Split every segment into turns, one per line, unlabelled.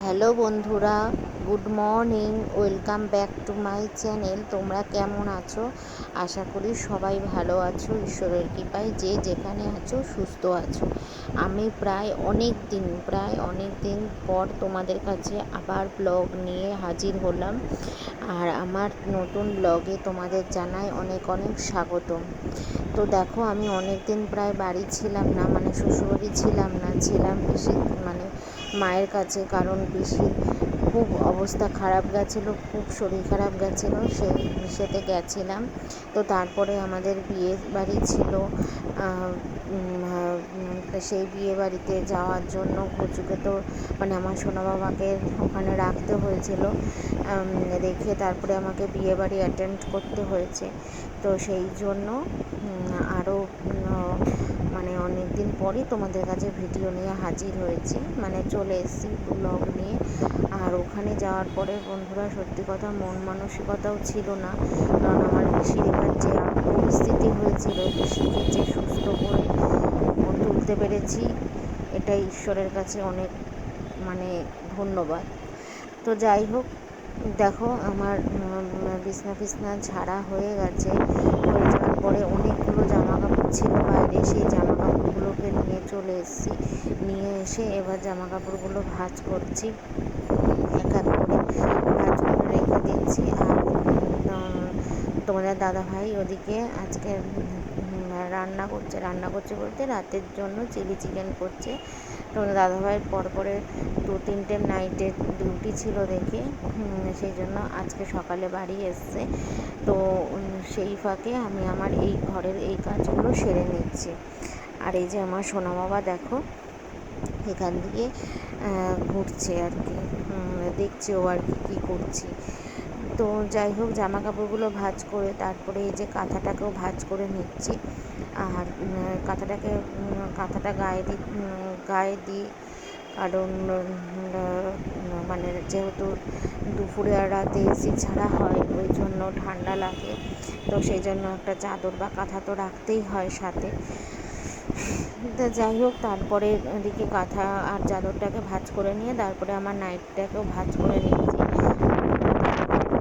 Hello বন্ধুরা, good morning. Welcome back to my channel. তোমরা কেমন আছো? আশা করি সবাই ভালো আছো, ঈশ্বরের কৃপায় যে যেখানে আছো সুস্থ আছো। আমি প্রায় অনেক দিন পর তোমাদের কাছে আবার ব্লগ নিয়ে হাজির হলাম। আর আমার নতুন ব্লগে তোমাদের জানাই অনেক স্বাগতম। তো দেখো, আমি অনেক দিন প্রায় বাড়ি ছিলাম না, মানে শ্বশুরবাড়ি ছিলাম না, ছিলাম পিসি মানে মায়ের কাছে। কারণ পিসির খুব অবস্থা খারাপ গেছিলো, খুব শরীর খারাপ গেছিলো, সেতে গেছিলাম। তো তারপরে আমাদের বিয়ে বাড়ি ছিল, সেই বিয়ে বাড়িতে যাওয়ার জন্য ঘুচুকে তো মানে আমার সোনা বাবাকে ওখানে রাখতে হয়েছিল, রেখে তারপরে আমাকে বিয়ে বাড়ি অ্যাটেন্ড করতে হয়েছে। তো সেই জন্য আরও মানে অনেক দিন পরই তোমাদের কাছে ভিডিও নিয়ে হাজির হয়েছি, মানে চলে এসেছি ব্লগ নিয়ে। আর ওখানে যাওয়ার পরে বন্ধুরা, সত্যি কথা মন মানসিকতাও ছিল না। কারণ আমার পিসির এবার যে পরিস্থিতি হয়েছিল, পিসিকে যে সুস্থ করে তুলতে পেরেছি, এটাই ঈশ্বরের কাছে অনেক মানে ধন্যবাদ। তো যাই হোক, দেখো আমার বিছনা ঝাড়া হয়ে গেছে। হয়ে যাওয়ার পরে অনেকগুলো জামা কাপড় ছিল বাইরে, সেই জামা কাপড়গুলোকে নিয়ে চলে এসেছি। নিয়ে এসে এবার জামা কাপড়গুলো ভাঁজ করছি, এক এক করে ভাঁজ করে রেখে দিচ্ছি। আর তোমাদের দাদাভাই ওদিকে আজকে রান্না করছে বলতে রাতের জন্য চিলি চিকেন করছে। তোমাদের দাদাভাইয়ের পরে 2-3টে নাইটের ডিউটি ছিল দেখে, সেই জন্য আজকে সকালে বাড়ি এসছে। তো সেই ফাঁকে আমি আমার এই ঘরের এই কাজগুলো সেরে নিচ্ছি। আর এই যে আমার সোনা বাবা দেখো এখান দিয়ে ঘুরছে আর কি, দেখছে ও আর কি কী করছি। তো যাই হোক, জামা কাপড়গুলো ভাঁজ করে তারপরে এই যে কাঁথাটাকেও ভাঁজ করে নিচ্ছি। আর কাঁথাটা গায়ে দিই, কারণ মানে যেহেতু দুপুরে আর রাতে এসি ছাড়া হয়, ওই জন্য ঠান্ডা লাগে। তো সেই জন্য একটা চাদর বা কাঁথা তো রাখতেই হয় সাথে। তো যাই হোক, তারপরে এদিকে কাঁথা আর চাদরটাকে ভাঁজ করে নিয়ে তারপরে আমার নাইটটাকেও ভাঁজ করে নিচ্ছি।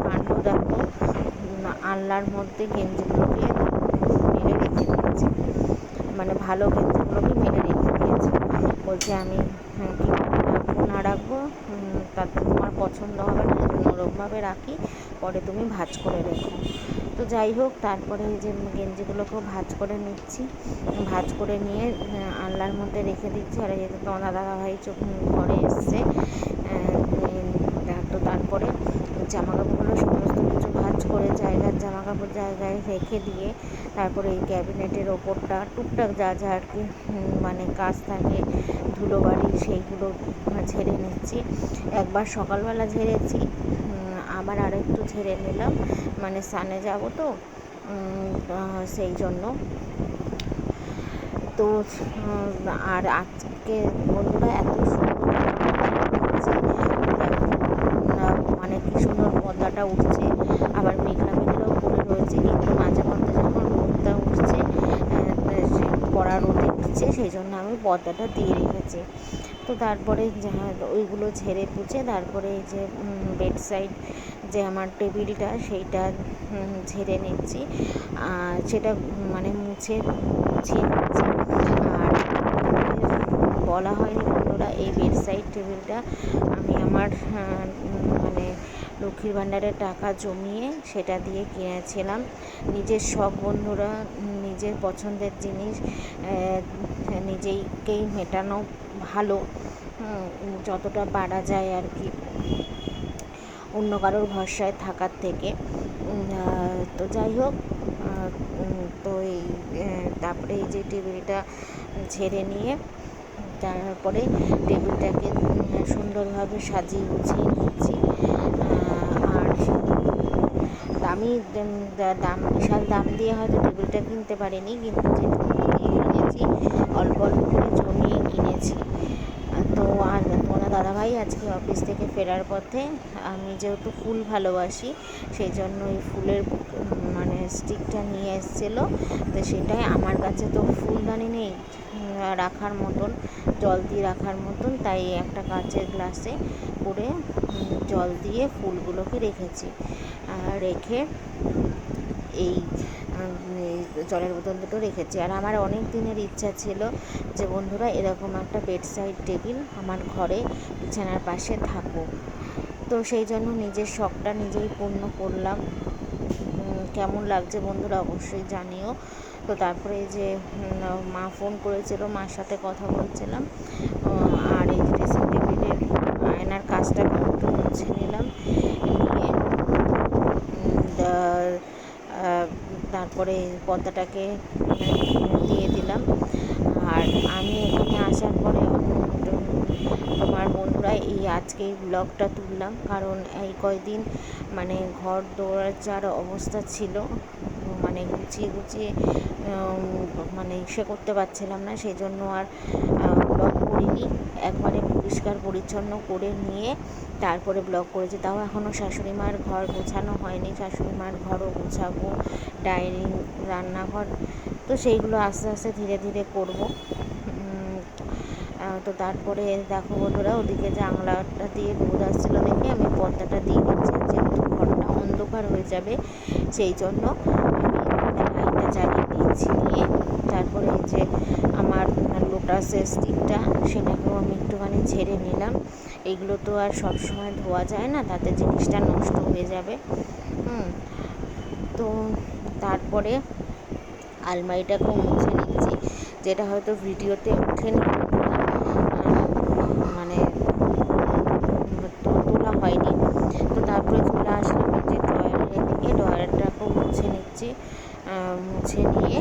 কাণ্ড দেখো, আলনার মধ্যে গেঞ্জিগুলোকে মেলে রেখে দিয়েছে, মানে ভালো গেঞ্জিগুলোকে মেলে রেখে দিয়েছে। বলছে আমি কী রাখবো না রাখবো তাতে তোমার পছন্দ হবে না, ওরকমভাবে রাখি, পরে তুমি ভাঁজ করে রেখো। তো যাই হোক, তারপরে এই যে গেঞ্জিগুলোকেও ভাঁজ করে নিচ্ছি, ভাঁজ করে নিয়ে আলনার মধ্যে রেখে দিচ্ছি। আর এই তোমার দাদাভাই ঘরে এসছে। তো তারপরে জামা কাপড়গুলো সমস্ত কিছু ভাঁজ করে জামা কাপড় জায়গায় রেখে দিয়ে তারপরে এই ক্যাবিনেটের ওপরটা টুকটাক যা আর কি মানে কাজ থাকে ধুলোবাড়ি, সেইগুলো ঝেড়ে নিচ্ছি। একবার সকালবেলা ঝেড়েছি, আবার আরেকটু ঝেড়ে নিলাম, মানে স্নানে যাবো তো সেই জন্য। তো আর আজকে বন্ধুরা এত সুন্দর মানে কি সুন্দর পর্দাটা উঠছে, আবার মেঘলাও করে রয়েছে, কিন্তু মাঝে মধ্যে যখন রোদটা উঠছে কড়া রোদে উঠছে, সেই জন্য আমি পর্দাটা দিয়ে রেখেছি। তো তারপরে ওইগুলো ঝেড়ে পুছে তারপরে এই যে বেড সাইড যে আমার টেবিলটা সেইটা ঝেড়ে নিচ্ছি, আর সেটা মানে মুছিয়ে নিচ্ছি। আর বলা হয়নি বন্ধুরা, এই বেড সাইড টেবিলটা আমি আমার মানে লক্ষ্মীর ভাণ্ডারের টাকা জমিয়ে সেটা দিয়ে কিনেছিলাম। নিজের শখ বন্ধুরা, নিজের পছন্দের জিনিস নিজেকেই মেটানো ভালো, যতটা পারা যায় আর কি, অন্য কারোর ভরসায় থাকার থেকে। তো যাই হোক, তো এই তারপরে এই যে টেবিলটা ঝেড়ে নিয়ে তারপরে টেবিলটাকে সুন্দরভাবে সাজিয়ে গুছিয়ে নিচ্ছি। আর বিশাল দাম দিয়ে হয়তো টেবিলটা কিনতে পারিনি, কিন্তু যেটুকু কিনেছি অল্প করে জমিয়ে কিনেছি। তো আর তোমার দাদাভাই আজকে অফিস থেকে ফেরার পথে, আমি যেহেতু ফুল ভালোবাসি সেই জন্য ওই ফুলের মানে স্টিকটা নিয়ে এসেছিলো। তো সেটাই, আমার কাছে তো ফুলদানি নেই, রাখার মতন, জল দিয়ে রাখার মতন, তাই একটা কাচের গ্লাসে করে জল দিয়ে ফুলগুলোকে রেখেছি। রেখে এই জলের বোতল দুটো রেখেছি। আর আমার অনেক দিনের ইচ্ছা ছিল যে বন্ধুরা এরকম একটা বেডসাইড টেবিল আমার ঘরে বিছানার পাশে থাকুক। তো সেই জন্য নিজের শখটা নিজেই পূর্ণ করলাম। কেমন লাগছে বন্ধুরা অবশ্যই জানিও। তো তারপরে এই যে মা ফোন করেছিল, মার সাথে কথা বলছিলাম। আর এই ড্রেসিং টেবিলের আয়নার কাজটা একটু মুছে নিলাম, নিয়ে তারপরে পর্দাটাকে দিয়ে দিলাম। আর আমি এখানে আসার পরে তোমার বন্ধুরা এই আজকে এই ব্লগটা তুললাম, কারণ এই কয়দিন মানে ঘর দৌড়ার অবস্থা ছিল, মানে গুছিয়ে মানে করতে পারছিলাম না, সেই জন্য আর ব্লগ করিনি। একবারে পরিষ্কার পরিচ্ছন্ন করে নিয়ে তারপরে ব্লগ করেছি। তাও এখনও শাশুড়ি মার ঘর গোছানো হয়নি, শাশুড়ি মার ঘরও গোছাবো, ডাইনিং, রান্নাঘর, তো সেইগুলো আস্তে আস্তে ধীরে ধীরে করবো। তো তারপরে দেখো বন্ধুরা ওদিকে জানলাটা দিয়ে রোদ আসছিলো দেখে আমি পর্দাটা দিয়ে দিচ্ছি, যেহেতু ঘরটা অন্ধকার হয়ে যাবে সেই জন্য আমি লাইটটা জ্বালিয়ে দিয়েছি। নিয়ে তারপরে এই যে আমার লোটাসের স্টিকটা, সেটাকেও আমি একটুখানি ঝেড়ে নিলাম। এইগুলো তো আর সব সময় ধোয়া যায় না, তাতে জিনিসটা নষ্ট হয়ে যাবে। তো তারপরে আলমারিটাকেও মুছে নিচ্ছি, যেটা হয়তো ভিডিওতে ওঠেনি, মানে তোলা হয়নি। তো তারপরে চলে আসলাম যে ড্রয়ারের দিকে, ড্রয়ারটাকেও মুছে নিচ্ছি। মুছে নিয়ে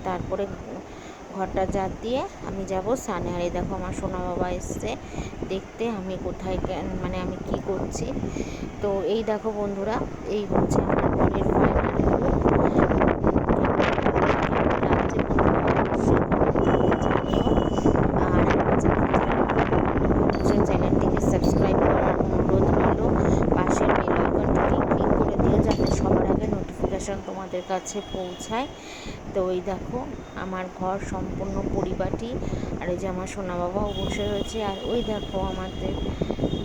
তারপরে ঘরটা ঝাড় দিয়ে আমি যাব স্নানে। আর এই দেখো আমার সোনা বাবা এসছে দেখতে আমি কোথায়, মানে আমি কি করছি। তো এই দেখো বন্ধুরা, এই হচ্ছে আমার ঘরের ফাইনাল লুক। চ্যানেলটিকে সাবস্ক্রাইব করার অনুরোধ রইল। পাশের বেল আইকনটিকে ক্লিক করে দিও, যাতে সবার আগে নোটিফিকেশান তোমাদের কাছে পৌঁছায়। তো ওই দেখো আমার ঘর সম্পূর্ণ পরিপাটি। আর এই যে আমার সোনা বাবাও বসে রয়েছে। আর ওই দেখো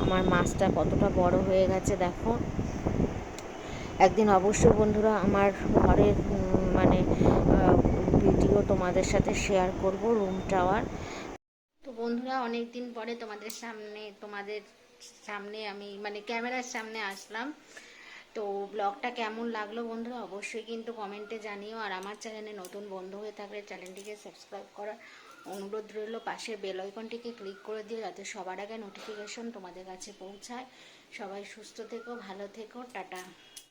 আমার মাছটা কতটা বড় হয়ে গেছে দেখো। একদিন অবশ্যই বন্ধুরা আমার ঘরের মানে ভিডিও তোমাদের সাথে শেয়ার করব, রুম টাওয়ার। তো বন্ধুরা অনেক দিন পরে তোমাদের সামনে আমি মানে ক্যামেরার সামনে আসলাম। তো ব্লগটা কেমন লাগলো বন্ধুরা অবশ্যই কিন্তু কমেন্টে জানিও। আর আমার চ্যানেলে নতুন বন্ধু হয়ে থাকলে চ্যানেলটিকে সাবস্ক্রাইব করার অনুরোধ রইল। পাশের বেল আইকনটিকে ক্লিক করে দিও, যাতে সবার আগে নোটিফিকেশন তোমাদের কাছে পৌঁছায়। সবাই সুস্থ থেকো, ভালো থেকো, টাটা।